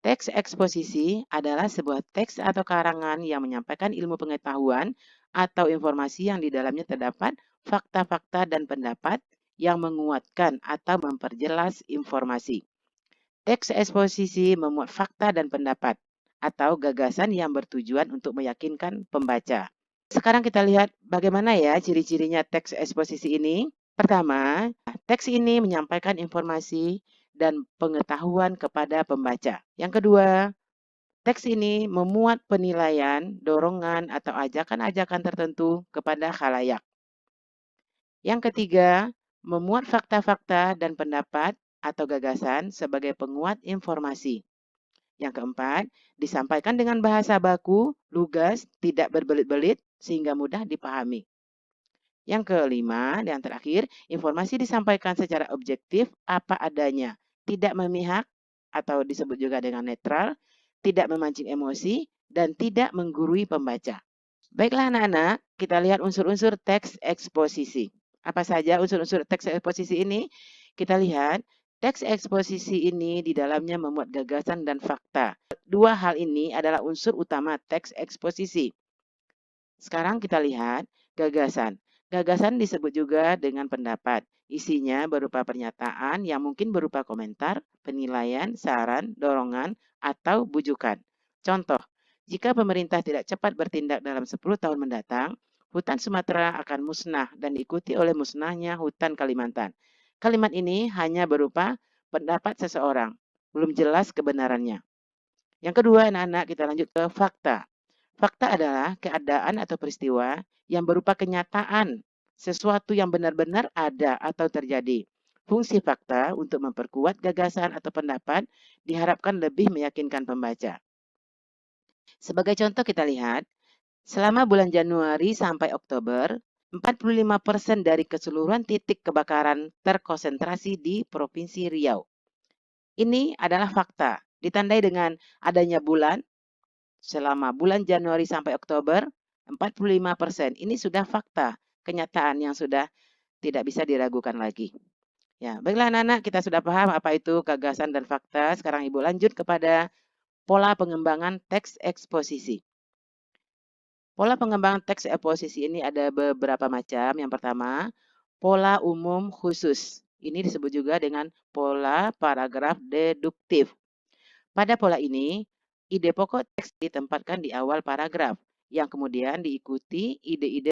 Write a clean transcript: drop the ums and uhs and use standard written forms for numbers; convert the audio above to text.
Teks eksposisi adalah sebuah teks atau karangan yang menyampaikan ilmu pengetahuan atau informasi yang di dalamnya terdapat fakta-fakta dan pendapat yang menguatkan atau memperjelas informasi. Teks eksposisi memuat fakta dan pendapat atau gagasan yang bertujuan untuk meyakinkan pembaca. Sekarang kita lihat bagaimana ya ciri-cirinya teks eksposisi ini. Pertama, teks ini menyampaikan informasi dan pengetahuan kepada pembaca. Yang kedua, teks ini memuat penilaian, dorongan, atau ajakan-ajakan tertentu kepada khalayak. Yang ketiga, memuat fakta-fakta dan pendapat atau gagasan sebagai penguat informasi. Yang keempat, disampaikan dengan bahasa baku, lugas, tidak berbelit-belit, sehingga mudah dipahami. Yang kelima, dan terakhir, informasi disampaikan secara objektif apa adanya, tidak memihak atau disebut juga dengan netral, tidak memancing emosi, dan tidak menggurui pembaca. Baiklah anak-anak, kita lihat unsur-unsur teks eksposisi. Apa saja unsur-unsur teks eksposisi ini? Kita lihat, teks eksposisi ini di dalamnya memuat gagasan dan fakta. Dua hal ini adalah unsur utama teks eksposisi. Sekarang kita lihat gagasan. Gagasan disebut juga dengan pendapat. Isinya berupa pernyataan yang mungkin berupa komentar, penilaian, saran, dorongan, atau bujukan. Contoh, jika pemerintah tidak cepat bertindak dalam 10 tahun mendatang, hutan Sumatera akan musnah dan diikuti oleh musnahnya hutan Kalimantan. Kalimat ini hanya berupa pendapat seseorang, belum jelas kebenarannya. Yang kedua, anak-anak, kita lanjut ke fakta. Fakta adalah keadaan atau peristiwa yang berupa kenyataan, sesuatu yang benar-benar ada atau terjadi. Fungsi fakta untuk memperkuat gagasan atau pendapat diharapkan lebih meyakinkan pembaca. Sebagai contoh kita lihat, selama bulan Januari sampai Oktober, 45% dari keseluruhan titik kebakaran terkonsentrasi di Provinsi Riau. Ini adalah fakta, ditandai dengan adanya bulan, selama bulan Januari sampai Oktober, 45%. Ini sudah fakta, kenyataan yang sudah tidak bisa diragukan lagi. Ya, baiklah anak-anak, kita sudah paham apa itu gagasan dan fakta. Sekarang Ibu lanjut kepada pola pengembangan teks eksposisi. Pola pengembangan teks eksposisi ini ada beberapa macam. Yang pertama, pola umum khusus. Ini disebut juga dengan pola paragraf deduktif. Pada pola ini, ide pokok teks ditempatkan di awal paragraf, yang kemudian diikuti ide-ide